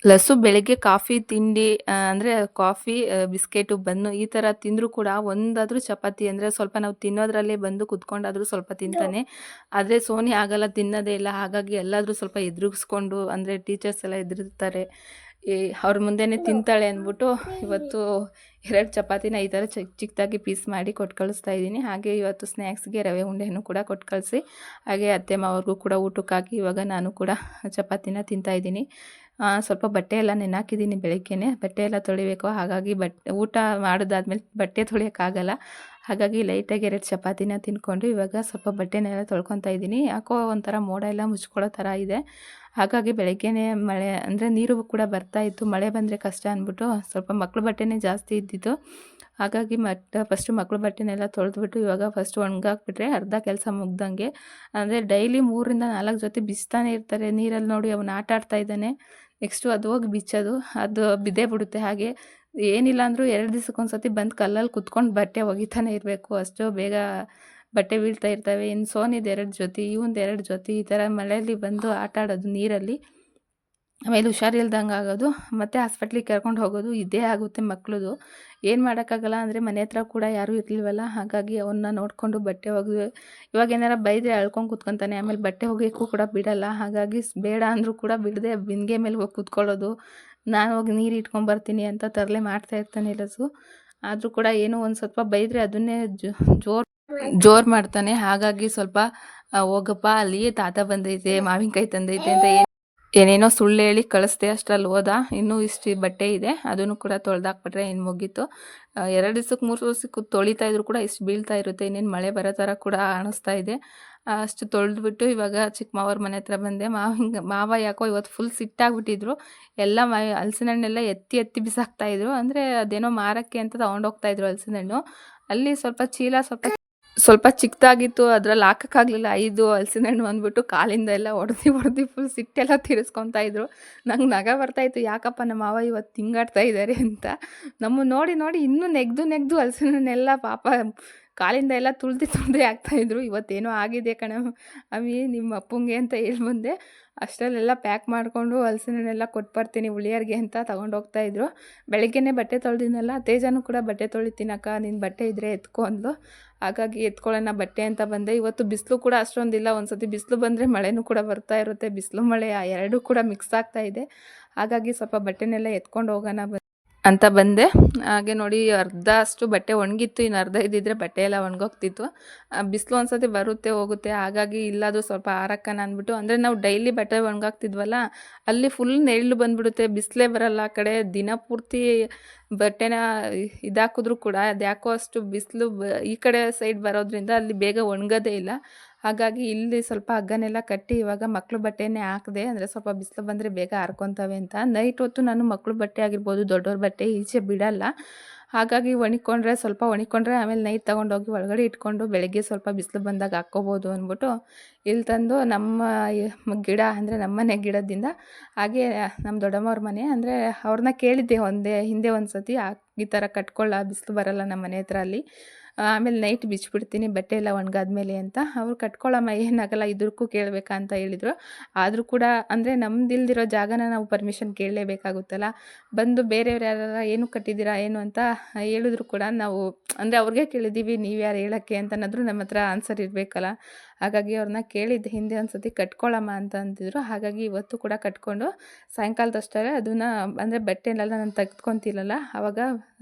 ಲಸ್ಸು ಬೆಳಗ್ಗೆ ಕಾಫಿ ತಿಂಡಿ ಅಂದರೆ ಕಾಫಿ ಬಿಸ್ಕೆಟು ಬನ್ನು ಈ ಥರ ತಿಂದರೂ ಕೂಡ ಒಂದಾದರೂ ಚಪಾತಿ ಅಂದರೆ ಸ್ವಲ್ಪ ನಾವು ತಿನ್ನೋದ್ರಲ್ಲೇ ಬಂದು ಕುತ್ಕೊಂಡಾದರೂ ಸ್ವಲ್ಪ ತಿಂತಾನೆ. ಆದರೆ ಸೋನಿ ಆಗಲ್ಲ, ತಿನ್ನೋದೇ ಇಲ್ಲ. ಹಾಗಾಗಿ ಎಲ್ಲಾದರೂ ಸ್ವಲ್ಪ ಎದುರಿಸ್ಕೊಂಡು ಅಂದರೆ ಟೀಚರ್ಸ್ ಎಲ್ಲ ಎದುರಿರ್ತಾರೆ, ಅವ್ರ ಮುಂದೆನೇ ತಿಂತಾಳೆ ಅಂದ್ಬಿಟ್ಟು ಇವತ್ತು 2 ಚಪಾತಿನ ಈ ಥರ ಚಿಕ್ಕದಾಗಿ ಪೀಸ್ ಮಾಡಿ ಕೊಟ್ಟು ಕಳಿಸ್ತಾ ಇದ್ದೀನಿ. ಹಾಗೆ ಇವತ್ತು ಸ್ನ್ಯಾಕ್ಸ್ಗೆ ರವೆ ಉಂಡೆನೂ ಕೂಡ ಕೊಟ್ಟು ಕಳಿಸಿ, ಹಾಗೆ ಅತ್ತೆ ಮಾವ್ರಿಗೂ ಕೂಡ ಊಟಕ್ಕಾಗಿ ಇವಾಗ ನಾನು ಕೂಡ ಚಪಾತಿನ ತಿಂತಾಯಿದ್ದೀನಿ. ಸ್ವಲ್ಪ ಬಟ್ಟೆ ಎಲ್ಲ ನೆನಾಕಿದ್ದೀನಿ ಬೆಳಗ್ಗೆನೇ. ಬಟ್ಟೆ ಎಲ್ಲ ತೊಳಿಬೇಕು, ಹಾಗಾಗಿ ಊಟ ಮಾಡಿದಾದ್ಮೇಲೆ ಬಟ್ಟೆ ತೊಳಿಯೋಕ್ಕಾಗಲ್ಲ. ಹಾಗಾಗಿ ಲೈಟಾಗಿ 2 ಚಪಾತಿನ ತಿಂದ್ಕೊಂಡು ಇವಾಗ ಸ್ವಲ್ಪ ಬಟ್ಟೆನೆಲ್ಲ ತೊಳ್ಕೊತಾ ಇದ್ದೀನಿ. ಯಾಕೋ ಒಂಥರ ಮೋಡ ಎಲ್ಲ ಮುಚ್ಕೊಳ್ಳೋ ಥರ ಇದೆ. ಹಾಗಾಗಿ ಬೆಳಗ್ಗೆನೇ ಮಳೆ ಅಂದರೆ ನೀರು ಕೂಡ ಬರ್ತಾ ಇತ್ತು. ಮಳೆ ಬಂದರೆ ಕಷ್ಟ ಅಂದ್ಬಿಟ್ಟು ಸ್ವಲ್ಪ ಮಕ್ಳ ಬಟ್ಟೆನೇ ಜಾಸ್ತಿ ಇದ್ದಿದ್ದು. ಹಾಗಾಗಿ ಫಸ್ಟು ಮಕ್ಳ ಬಟ್ಟೆನೆಲ್ಲ ತೊಳೆದ್ಬಿಟ್ಟು ಇವಾಗ ಫಸ್ಟ್ ಒಣಗಾಕ್ಬಿಟ್ರೆ ಅರ್ಧ ಕೆಲಸ ಮುಗ್ದಂಗೆ. ಅಂದರೆ ಡೈಲಿ 3ರಿಂದ 4 ಜೊತೆ ಬಿಚ್ತಾನೆ ಇರ್ತಾರೆ ನೀರಲ್ಲಿ. ನೋಡಿ ಅವನು ಆಟ ಆಡ್ತಾ ಇದ್ದಾನೆ. ನೆಕ್ಸ್ಟು ಅದು ಹೋಗಿ ಬಿಚ್ಚೋದು, ಅದು ಬಿದ್ದೇ ಬಿಡುತ್ತೆ. ಹಾಗೆ ಏನಿಲ್ಲ ಅಂದರೂ 2 ದಿವಸಕ್ಕೊಂದ್ಸತಿ ಬಂದು ಕಲ್ಲಲ್ಲಿ ಕುತ್ಕೊಂಡು ಬಟ್ಟೆ ಒಗಿತಾನೆ ಇರಬೇಕು. ಅಷ್ಟು ಬೇಗ ಬಟ್ಟೆ ಬೀಳ್ತಾ ಇರ್ತವೆ. ಇನ್ನು ಸೋನಿದು 2 ಜೊತೆ, ಇವಂದು 2 ಜೊತೆ, ಈ ಥರ ಮಳೆಯಲ್ಲಿ ಬಂದು ಆಟ ಆಡೋದು ನೀರಲ್ಲಿ. ಆಮೇಲೆ ಹುಷಾರಿಲ್ದಂಗೆ ಆಗೋದು, ಮತ್ತು ಹಾಸ್ಪಿಟ್ಲಿಗೆ ಕರ್ಕೊಂಡು ಹೋಗೋದು ಇದೇ ಆಗುತ್ತೆ ಮಕ್ಳದು. ಏನು ಮಾಡೋಕ್ಕಾಗಲ್ಲ. ಅಂದರೆ ಮನೆ ಹತ್ರ ಕೂಡ ಯಾರೂ ಇರಲಿಲ್ವಲ್ಲ, ಹಾಗಾಗಿ ಅವನ್ನ ನೋಡಿಕೊಂಡು ಬಟ್ಟೆ ಒಗೆದು. ಇವಾಗ ಏನಾರ ಬೈದರೆ ಅಳ್ಕೊಂಡು ಕೂತ್ಕೊತಾನೆ. ಆಮೇಲೆ ಬಟ್ಟೆ ಒಗೆಯೋಕ್ಕೂ ಕೂಡ ಬಿಡಲ್ಲ. ಹಾಗಾಗಿ ಬೇಡ ಅಂದರೂ ಕೂಡ ಬಿಡದೆ ಬಿಂದಿಗೆ ಮೇಲೆ ಹೋಗಿ ಕೂತ್ಕೊಳ್ಳೋದು, ನಾನು ಹೋಗಿ ನೀರು ಇಟ್ಕೊಂಬರ್ತೀನಿ ಅಂತ ತರಲೆ ಮಾಡ್ತಾ ಇರ್ತಾನೆ ಎಲ್ಲಸು. ಆದರೂ ಕೂಡ ಏನೋ ಒಂದು ಸ್ವಲ್ಪ ಬೈದರೆ ಅದನ್ನೇ ಜೋರು ಮಾಡ್ತಾನೆ. ಹಾಗಾಗಿ ಸ್ವಲ್ಪ ಹೋಗಪ್ಪ ಅಲ್ಲಿ ತಾತ ಬಂದೈತೆ, ಮಾವಿನಕಾಯಿ ತಂದೈತೆ ಅಂತ ಏನೇನೋ ಸುಳ್ಳು ಹೇಳಿ ಕಳಿಸ್ದೆ. ಅಷ್ಟರಲ್ಲಿ ಹೋದ. ಇನ್ನೂ ಇಷ್ಟು ಬಟ್ಟೆ ಇದೆ, ಅದನ್ನು ಕೂಡ ತೊಳೆದಾಕ್ಬಿಟ್ರೆ ಇನ್ನು ಮುಗೀತು. 2 ದಿವ್ಸಕ್ಕೆ 3 ದಿವ್ಸಕ್ಕೆ ತೊಳಿತಾ ಇದ್ರು ಕೂಡ ಇಷ್ಟು ಬೀಳ್ತಾ ಇರುತ್ತೆ. ಇನ್ನೇನು ಮಳೆ ಬರೋ ಥರ ಕೂಡ ಕಾಣಿಸ್ತಾ ಇದೆ. ಅಷ್ಟು ತೊಳೆದ್ಬಿಟ್ಟು ಇವಾಗ ಚಿಕ್ಕ ಮಾವರ ಮನೆ ಹತ್ರ ಬಂದೆ. ಮಾವ ಯಾಕೋ ಇವತ್ತು ಫುಲ್ ಸಿಟ್ಟಾಗ್ಬಿಟ್ಟಿದ್ರು. ಎಲ್ಲ ಹಲಸಿನ ಹಣ್ಣೆಲ್ಲ ಎತ್ತಿ ಎತ್ತಿ ಬಿಸಾಕ್ತಾಯಿದ್ರು. ಅಂದರೆ ಅದೇನೋ ಮಾರಕ್ಕೆ ಅಂತ ತೊಗೊಂಡೋಗ್ತಾಯಿದ್ರು ಹಲಸಿನ ಹಣ್ಣು. ಅಲ್ಲಿ ಸ್ವಲ್ಪ ಚೀಲ ಸ್ವಲ್ಪ ಚಿಕ್ಕದಾಗಿತ್ತು, ಅದ್ರಲ್ಲಿ ಹಾಕೋಕ್ಕಾಗಲಿಲ್ಲ. 5 ಹಲಸಿನ ಹಣ್ಣು ಅಂದ್ಬಿಟ್ಟು ಕಾಲಿಂದ ಎಲ್ಲ ಹೊಡೆದು ಫುಲ್ ಸಿಟ್ಟೆಲ್ಲ ತೀರಿಸ್ಕೊತಾ ಇದ್ರು. ನಂಗೆ ನಗ ಬರ್ತಾಯಿತ್ತು, ಯಾಕಪ್ಪ ನಮ್ಮ ಮಾವ ಇವತ್ತು ಹಿಂಗಾಡ್ತಾ ಇದ್ದಾರೆ ಅಂತ. ನಮ್ಮನ್ನು ನೋಡಿ ಇನ್ನೂ ನೆಗ್ದು ಹಲಸಿನ ಹಣ್ಣೆಲ್ಲ ಪಾಪ ಕಾಲಿಂದ ಎಲ್ಲ ತುಳ್ದು ಹಾಕ್ತಾಯಿದ್ರು. ಇವತ್ತೇನೋ ಆಗಿದೆ ಕಣೆ ಅಮ್ಮಿ ನಿಮ್ಮ ಅಪ್ಪಂಗೆ ಅಂತ ಹೇಳಿ ಬಂದೆ. ಅಷ್ಟರಲ್ಲೆಲ್ಲ ಪ್ಯಾಕ್ ಮಾಡಿಕೊಂಡು ಹಲಸಿನ ಹಣ್ಣೆಲ್ಲ ಕೊಟ್ಬರ್ತೀನಿ ಉಳಿಯೋರಿಗೆ ಅಂತ ತೊಗೊಂಡೋಗ್ತಾಯಿದ್ರು. ಬೆಳಗ್ಗೆನೇ ಬಟ್ಟೆ ತೊಳೆದಿದ್ನಲ್ಲ, ತೇಜನೂ ಕೂಡ ಬಟ್ಟೆ ತೊಳಿತೀನಕ್ಕ, ನಿನ್ನ ಬಟ್ಟೆ ಇದ್ದರೆ ಎತ್ಕೊ ಅಂದ್ಲು. ಹಾಗಾಗಿ ಎತ್ಕೊಳ್ಳೋಣ ಬಟ್ಟೆ ಅಂತ ಬಂದೆ. ಇವತ್ತು ಬಿಸಿಲು ಕೂಡ ಅಷ್ಟೊಂದಿಲ್ಲ. ಒಂದು ಸತಿ ಬಿಸಿಲು ಬಂದರೆ ಮಳೆನೂ ಕೂಡ ಬರ್ತಾ ಇರುತ್ತೆ. ಬಿಸಿಲು ಮಳೆ ಎರಡೂ ಕೂಡ ಮಿಕ್ಸ್ ಆಗ್ತಾ ಇದೆ. ಹಾಗಾಗಿ ಸ್ವಲ್ಪ ಬಟ್ಟೆನೆಲ್ಲ ಎತ್ಕೊಂಡು ಹೋಗೋಣ ಅಂತ ಬಂದೆ. ಹಾಗೆ ನೋಡಿ ಅರ್ಧ ಅಷ್ಟು ಬಟ್ಟೆ ಒಣಗಿತ್ತು, ಇನ್ನು ಅರ್ಧ ಇದ್ದಿದ್ರೆ ಬಟ್ಟೆ ಎಲ್ಲ ಒಣಗೋಗ್ತಿತ್ತು. ಬಿಸಿಲು ಒಂದು ಸತಿ ಬರುತ್ತೆ ಹೋಗುತ್ತೆ. ಹಾಗಾಗಿ ಇಲ್ಲದು ಸ್ವಲ್ಪ ಆರಕ್ಕನ ಅಂದ್ಬಿಟ್ಟು, ಅಂದರೆ ನಾವು ಡೈಲಿ ಬಟ್ಟೆ ಒಣಗಾಕ್ತಿದ್ವಲ್ಲ, ಅಲ್ಲಿ ಫುಲ್ ನೆರಳು ಬಂದುಬಿಡುತ್ತೆ, ಬಿಸಿಲೇ ಬರಲ್ಲ. ಆ ಕಡೆ ದಿನ ಪೂರ್ತಿ ಬಟ್ಟೆನ ಇದಾಕಿದ್ರೂ ಕೂಡ ಅದು ಯಾಕೋ ಅಷ್ಟು ಬಿಸಿಲು ಈ ಕಡೆ ಸೈಡ್ ಬರೋದ್ರಿಂದ ಅಲ್ಲಿ ಬೇಗ ಒಣಗೋದೇ ಇಲ್ಲ. ಹಾಗಾಗಿ ಇಲ್ಲಿ ಸ್ವಲ್ಪ ಹಗ್ಗನೆಲ್ಲ ಕಟ್ಟಿ ಇವಾಗ ಮಕ್ಳು ಬಟ್ಟೆನೇ ಹಾಕಿದೆ. ಅಂದರೆ ಸ್ವಲ್ಪ ಬಿಸಿಲು ಬಂದರೆ ಬೇಗ ಹರ್ಕೊತವೆ ಅಂತ. ನೈಟ್ ಹೊತ್ತು ನಾನು ಮಕ್ಳು ಬಟ್ಟೆ ಆಗಿರ್ಬೋದು, ದೊಡ್ಡವ್ರ ಬಟ್ಟೆ ಈಚೆ ಬಿಡಲ್ಲ. ಹಾಗಾಗಿ ಸ್ವಲ್ಪ ಒಣಕೊಂಡ್ರೆ ಆಮೇಲೆ ನೈಟ್ ತೊಗೊಂಡೋಗಿ ಒಳಗಡೆ ಇಟ್ಕೊಂಡು ಬೆಳಗ್ಗೆ ಸ್ವಲ್ಪ ಬಿಸಿಲು ಬಂದಾಗ ಹಾಕ್ಕೋಬೋದು ಅಂದ್ಬಿಟ್ಟು ಇಲ್ಲಿ ತಂದು ನಮ್ಮ ಗಿಡ ಅಂದರೆ ನಮ್ಮನೆ ಗಿಡದಿಂದ, ಹಾಗೆ ನಮ್ಮ ದೊಡ್ಡಮ್ಮವ್ರ ಮನೆ ಅಂದರೆ ಅವ್ರನ್ನ ಕೇಳಿದ್ದೆ ಹಿಂದೆ ಒಂದು ಸತಿ ಈ ಥರ ಕಟ್ಕೊಳ್ಳ, ಬಿಸಿಲು ಬರಲ್ಲ ನಮ್ಮ ಮನೆ ಹತ್ರ ಅಲ್ಲಿ, ಆಮೇಲೆ ನೈಟ್ ಬಿಚ್ಚಿಬಿಡ್ತೀನಿ ಬಟ್ಟೆ ಎಲ್ಲ ಒಣಗಾದ್ಮೇಲೆ ಅಂತ. ಅವ್ರು ಕಟ್ಕೊಳ್ಳಮ್ಮ ಏನಾಗಲ್ಲ, ಇದಕ್ಕೂ ಕೇಳಬೇಕಾ ಅಂತ ಹೇಳಿದರು. ಆದರೂ ಕೂಡ ಅಂದರೆ ನಮ್ದಿಲ್ದಿರೋ ಜಾಗನ ನಾವು ಪರ್ಮಿಷನ್ ಕೇಳಲೇಬೇಕಾಗುತ್ತಲ್ಲ. ಬಂದು ಬೇರೆಯವ್ರು ಯಾರು ಏನು ಕಟ್ಟಿದ್ದೀರಾ ಏನು ಅಂತ ಹೇಳಿದ್ರು ಕೂಡ ನಾವು ಅಂದರೆ ಅವ್ರಿಗೆ ಕೇಳಿದ್ದೀವಿ, ನೀವು ಯಾರು ಹೇಳೋಕ್ಕೆ ಅಂತ ಅನ್ನೋದ್ರು ನಮ್ಮ ಹತ್ರ ಆನ್ಸರ್ ಇರಬೇಕಲ್ಲ. ಹಾಗಾಗಿ ಅವ್ರನ್ನ ಕೇಳಿದ್ದೆ ಹಿಂದೆ ಒಂದು ಸತಿ ಕಟ್ಕೊಳ್ಳಮ್ಮ ಅಂತ ಅಂತಿದ್ರು. ಹಾಗಾಗಿ ಇವತ್ತು ಕೂಡ ಕಟ್ಕೊಂಡು ಸಾಯಂಕಾಲದಷ್ಟೇ ಅದನ್ನು ಅಂದರೆ ಬಟ್ಟೆನೆಲ್ಲ ನಾನು ತೆಗೆದ್ಕೊತೀನಲ್ಲ, ಆವಾಗ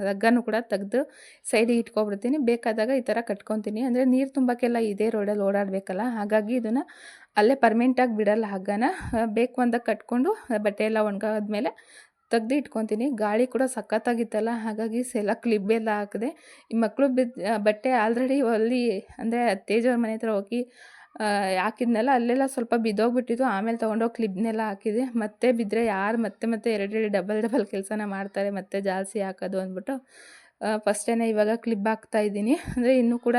ಹಗ್ಗನೂ ಕೂಡ ತೆಗೆದು ಸೈಡಿಗೆ ಇಟ್ಕೊಬಿಡ್ತೀನಿ. ಬೇಕಾದಾಗ ಈ ಥರ ಕಟ್ಕೊತೀನಿ. ಅಂದರೆ ನೀರು ತುಂಬಕ್ಕೆಲ್ಲ ಇದೇ ರೋಡಲ್ಲಿ ಓಡಾಡಬೇಕಲ್ಲ, ಹಾಗಾಗಿ ಇದನ್ನು ಅಲ್ಲೇ ಪರ್ಮೆಂಟಾಗಿ ಬಿಡಲ್ಲ ಹಗ್ಗನ. ಬೇಕು ಅಂದಾಗ ಕಟ್ಕೊಂಡು ಬಟ್ಟೆ ಎಲ್ಲ ಒಣಗಾದ್ಮೇಲೆ ತೆಗ್ದು ಇಟ್ಕೊತೀನಿ. ಗಾಳಿ ಕೂಡ ಸಖತ್ತಾಗಿತ್ತಲ್ಲ, ಹಾಗಾಗಿ ಕ್ಲಿಬ್ಬೆಲ್ಲ ಹಾಕಿದೆ. ಈ ಮಕ್ಕಳು ಬಟ್ಟೆ ಆಲ್ರೆಡಿ ಅಲ್ಲಿ ಅಂದರೆ ತೇಜವ್ರ ಮನೆ ಹತ್ರ ಹೋಗಿ ಹಾಕಿದ್ನಲ್ಲ, ಅಲ್ಲೆಲ್ಲ ಸ್ವಲ್ಪ ಬಿದ್ದೋಗ್ಬಿಟ್ಟಿದ್ದು. ಆಮೇಲೆ ತೊಗೊಂಡೋಗಿ ಕ್ಲಿಬ್ನೆಲ್ಲ ಹಾಕಿದೆ. ಮತ್ತೆ ಬಿದ್ದರೆ ಯಾರು ಮತ್ತೆ ಎರಡು ಡಬಲ್ ಕೆಲಸನ ಮಾಡ್ತಾರೆ, ಮತ್ತೆ ಜಾಸ್ತಿ ಹಾಕೋದು ಅಂದ್ಬಿಟ್ಟು ಫಸ್ಟೇ ಇವಾಗ ಕ್ಲಿಬ್ ಹಾಕ್ತಾಯಿದ್ದೀನಿ. ಅಂದರೆ ಇನ್ನೂ ಕೂಡ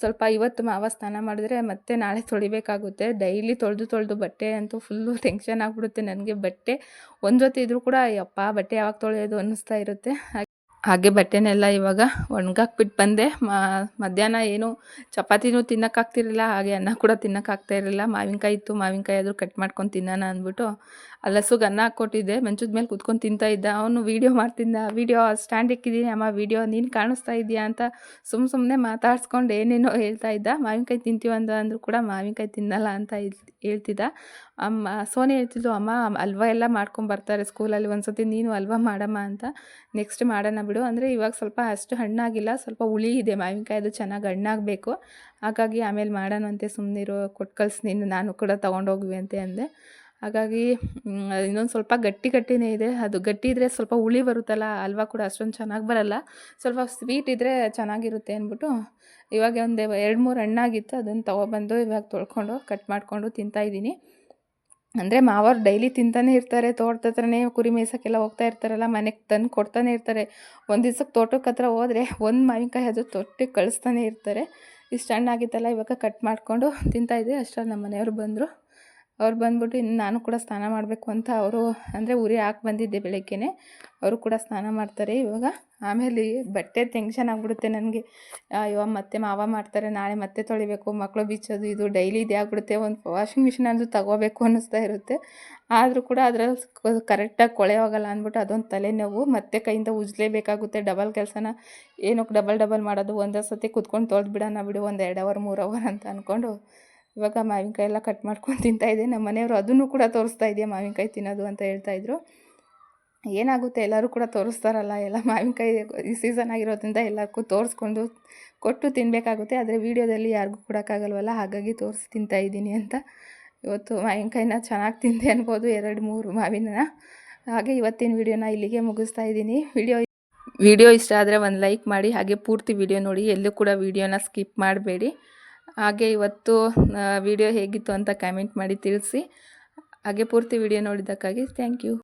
ಸ್ವಲ್ಪ ಇವತ್ತು ಮಾವ ಸ್ನಾನ ಮಾಡಿದ್ರೆ ಮತ್ತೆ ನಾಳೆ ತೊಳಿಬೇಕಾಗುತ್ತೆ. ಡೈಲಿ ತೊಳೆದು ಬಟ್ಟೆ ಅಂತೂ ಫುಲ್ಲು ಟೆನ್ಷನ್ ಆಗಿಬಿಡುತ್ತೆ ನನಗೆ. ಬಟ್ಟೆ ಒಂದು ಜೊತೆ ಇದ್ದರೂ ಕೂಡ ಯಪ್ಪ ಬಟ್ಟೆ ಯಾವಾಗ ತೊಳೆಯೋದು ಅನ್ನಿಸ್ತಾ ಇರುತ್ತೆ. ಹಾಗೆ ಬಟ್ಟೆನೆಲ್ಲ ಇವಾಗ ಒಣಗಾಕ್ಬಿಟ್ಟು ಬಂದೆ. ಮಧ್ಯಾಹ್ನ ಏನು ಚಪಾತಿನೂ ತಿನ್ನೋಕ್ಕಾಗ್ತಿರಲಿಲ್ಲ, ಹಾಗೆ ಅನ್ನ ಕೂಡ ತಿನ್ನೋಕ್ಕಾಗ್ತಾಯಿರಲಿಲ್ಲ. ಮಾವಿನಕಾಯಿ ಇತ್ತು, ಮಾವಿನಕಾಯಿ ಆದರೂ ಕಟ್ ಮಾಡ್ಕೊಂಡು ತಿನ್ನೋಣ ಅಂದ್ಬಿಟ್ಟು ಹಲಸುಗೆ ಅನ್ನ ಹಾಕ್ಕೊಟ್ಟಿದ್ದೆ. ಮಂಚದ ಮೇಲೆ ಕುತ್ಕೊಂಡು ತಿಂತಾ ಇದ್ದ. ಅವನು ವೀಡಿಯೋ ಮಾಡ್ತಿದ್ದ. ವೀಡಿಯೋ ಸ್ಟ್ಯಾಂಡ್ ಇಕ್ಕಿದ್ದೀನಿ ಅಮ್ಮ, ವೀಡಿಯೋ ನೀನು ಕಾಣಿಸ್ತಾ ಇದೆಯಾ ಅಂತ ಸುಮ್ಮನೆ ಮಾತಾಡ್ಸ್ಕೊಂಡು ಏನೇನೋ ಹೇಳ್ತಾ ಇದ್ದ. ಮಾವಿನಕಾಯಿ ತಿಂತೀವಿ ಅಂದರೂ ಕೂಡ ಮಾವಿನಕಾಯಿ ತಿನ್ನಲ್ಲ ಅಂತ ಹೇಳ್ತಿದ್ದ. ಸೋನಿ ಹೇಳ್ತಿದ್ಲು, ಅಮ್ಮ ಹಲ್ವ ಎಲ್ಲ ಮಾಡ್ಕೊಂಬರ್ತಾರೆ ಸ್ಕೂಲಲ್ಲಿ, ಒಂದು ಸತಿ ನೀನು ಹಲ್ವ ಮಾಡಮ್ಮ ಅಂತ. ನೆಕ್ಸ್ಟ್ ಮಾಡೋಣ ಬಿಡು, ಅಂದರೆ ಇವಾಗ ಸ್ವಲ್ಪ ಅಷ್ಟು ಹಣ್ಣಾಗಿಲ್ಲ, ಸ್ವಲ್ಪ ಹುಳಿ ಇದೆ ಮಾವಿನಕಾಯಿ, ಅದು ಚೆನ್ನಾಗಿ ಹಣ್ಣಾಗಬೇಕು. ಹಾಗಾಗಿ ಆಮೇಲೆ ಮಾಡೋಣಂತೆ, ಸುಮ್ಮನಿರು, ಕೊಟ್ಟು ಕಳಿಸ್ತೀನಿ, ನಾನು ಕೂಡ ತೊಗೊಂಡೋಗುವೆ ಅಂತೆ ಅಂದೆ. ಹಾಗಾಗಿ ಇನ್ನೊಂದು ಸ್ವಲ್ಪ ಗಟ್ಟಿನೇ ಇದೆ. ಅದು ಗಟ್ಟಿ ಇದ್ದರೆ ಸ್ವಲ್ಪ ಹುಳಿ ಬರುತ್ತಲ್ಲ, ಹಲ್ವ ಕೂಡ ಅಷ್ಟೊಂದು ಚೆನ್ನಾಗಿ ಬರಲ್ಲ. ಸ್ವಲ್ಪ ಸ್ವೀಟ್ ಇದ್ದರೆ ಚೆನ್ನಾಗಿರುತ್ತೆ ಅಂದ್ಬಿಟ್ಟು ಇವಾಗ ಒಂದು 2-3 ಹಣ್ಣಾಗಿತ್ತು, ಅದನ್ನು ತೊಗೊಬಂದು ಇವಾಗ ತೊಳ್ಕೊಂಡು ಕಟ್ ಮಾಡಿಕೊಂಡು ತಿಂತಾಯಿದ್ದೀನಿ. ಅಂದರೆ ಮಾವರು ಡೈಲಿ ತಿಂತಾನೆ ಇರ್ತಾರೆ. ತೋಟದ ಹತ್ರನೇ ಕುರಿ ಮೇಯ್ಸೋಕ್ಕೆಲ್ಲ ಹೋಗ್ತಾ ಇರ್ತಾರಲ್ಲ, ಮನೆಗೆ ತಂದು ಕೊಡ್ತಾನೆ ಇರ್ತಾರೆ. ಒಂದು ದಿವ್ಸಕ್ಕೆ ತೋಟಕ್ಕೆ ಹತ್ರ ಹೋದರೆ ಒಂದು ಮಾವಿನಕಾಯಿ ಅದು ತೊಟ್ಟಿಗೆ ಕಳಿಸ್ತಾನೆ ಇರ್ತಾರೆ. ಇಷ್ಟು ಹಣ್ಣಾಗಿತ್ತಲ್ಲ, ಇವಾಗ ಕಟ್ ಮಾಡಿಕೊಂಡು ತಿಂತಾಯಿದ್ದೆ. ಅಷ್ಟರಲ್ಲಿ ನಮ್ಮ ಮನೆಯವರು ಬಂದರು. ಅವ್ರು ಬಂದ್ಬಿಟ್ಟು ಇನ್ನು ನಾನು ಕೂಡ ಸ್ನಾನ ಮಾಡಬೇಕು ಅಂತ ಅವರು ಅಂದರೆ ಉರಿ ಹಾಕಿ ಬಂದಿದ್ದೆ ಬೆಳಗ್ಗೆನೇ. ಅವರು ಕೂಡ ಸ್ನಾನ ಮಾಡ್ತಾರೆ ಇವಾಗ. ಆಮೇಲೆ ಬಟ್ಟೆ ಟೆನ್ಷನ್ ಆಗಿಬಿಡುತ್ತೆ ನನಗೆ. ಅಯ್ಯೋ ಮತ್ತೆ ಮಾವ ಮಾಡ್ತಾರೆ, ನಾಳೆ ಮತ್ತೆ ತೊಳಿಬೇಕು, ಮಕ್ಕಳು ಬಿಚ್ಚೋದು ಇದು ಡೈಲಿ ಇದೇ ಆಗಿಬಿಡುತ್ತೆ. ಒಂದು ವಾಷಿಂಗ್ ಮಿಷಿನ್ ಅಂದರೂ ತಗೋಬೇಕು ಅನ್ನಿಸ್ತಾ ಇರುತ್ತೆ. ಆದರೂ ಕೂಡ ಅದ್ರಲ್ಲಿ ಕರೆಕ್ಟಾಗಿ ಕೊಳೆ ಹೋಗಲ್ಲ ಅಂದ್ಬಿಟ್ಟು ಅದೊಂದು ತಲೆನೋವು. ಮತ್ತೆ ಕೈಯಿಂದ ಉಜ್ಲೇಬೇಕಾಗುತ್ತೆ. ಡಬಲ್ ಕೆಲಸನ ಏನಕ್ಕೆ ಡಬಲ್ ಮಾಡೋದು, ಒಂದೇ ಸತಿ ಕುತ್ಕೊಂಡು ತೊಳೆದು ಬಿಡೋಣ ಬಿಡು, ಒಂದು 2 ಅವರ್ 3 ಅವರ್ ಅಂತ ಅಂದ್ಕೊಂಡು ಇವಾಗ ಮಾವಿನಕಾಯಿ ಎಲ್ಲ ಕಟ್ ಮಾಡ್ಕೊಂಡು ತಿಂತಾಯಿದ್ದೆ. ನಮ್ಮ ಮನೆಯವರು ಅದನ್ನು ಕೂಡ ತೋರಿಸ್ತಾ ಇದೆಯಾ ಮಾವಿನಕಾಯಿ ತಿನ್ನೋದು ಅಂತ ಹೇಳ್ತಾಯಿದ್ರು. ಏನಾಗುತ್ತೆ, ಎಲ್ಲರೂ ಕೂಡ ತೋರಿಸ್ತಾರಲ್ಲ, ಎಲ್ಲ ಮಾವಿನಕಾಯಿ ಈ ಸೀಸನ್ ಆಗಿರೋದ್ರಿಂದ ಎಲ್ಲರಿಗೂ ತೋರಿಸ್ಕೊಂಡು ಕೊಟ್ಟು ತಿನ್ನಬೇಕಾಗುತ್ತೆ. ಆದರೆ ವೀಡಿಯೋದಲ್ಲಿ ಯಾರಿಗೂ ಕೊಡೋಕ್ಕಾಗಲ್ವಲ್ಲ, ಹಾಗಾಗಿ ತೋರಿಸಿ ತಿಂತಾಯಿದ್ದೀನಿ ಅಂತ. ಇವತ್ತು ಮಾವಿನಕಾಯಿನ ಚೆನ್ನಾಗಿ ತಿಂದೆ ಅನ್ಬೋದು, 2-3 ಮಾವಿನ. ಹಾಗೆ ಇವತ್ತಿನ ವೀಡಿಯೋನ ಇಲ್ಲಿಗೆ ಮುಗಿಸ್ತಾ ಇದ್ದೀನಿ. ವಿಡಿಯೋ ಇಷ್ಟ ಆದರೆ ಒಂದು ಲೈಕ್ ಮಾಡಿ, ಹಾಗೆ ಪೂರ್ತಿ ವಿಡಿಯೋ ನೋಡಿ, ಎಲ್ಲೂ ಕೂಡ ವಿಡಿಯೋನ ಸ್ಕಿಪ್ ಮಾಡಬೇಡಿ. ಹಾಗೆ ಇವತ್ತು ವಿಡಿಯೋ ಹೇಗಿತ್ತು ಅಂತ ಕಮೆಂಟ್ ಮಾಡಿ ತಿಳಿಸಿ. ಹಾಗೆ ಪೂರ್ತಿ ವಿಡಿಯೋ ನೋಡಿದ್ದಕ್ಕಾಗಿ ಥ್ಯಾಂಕ್ ಯು.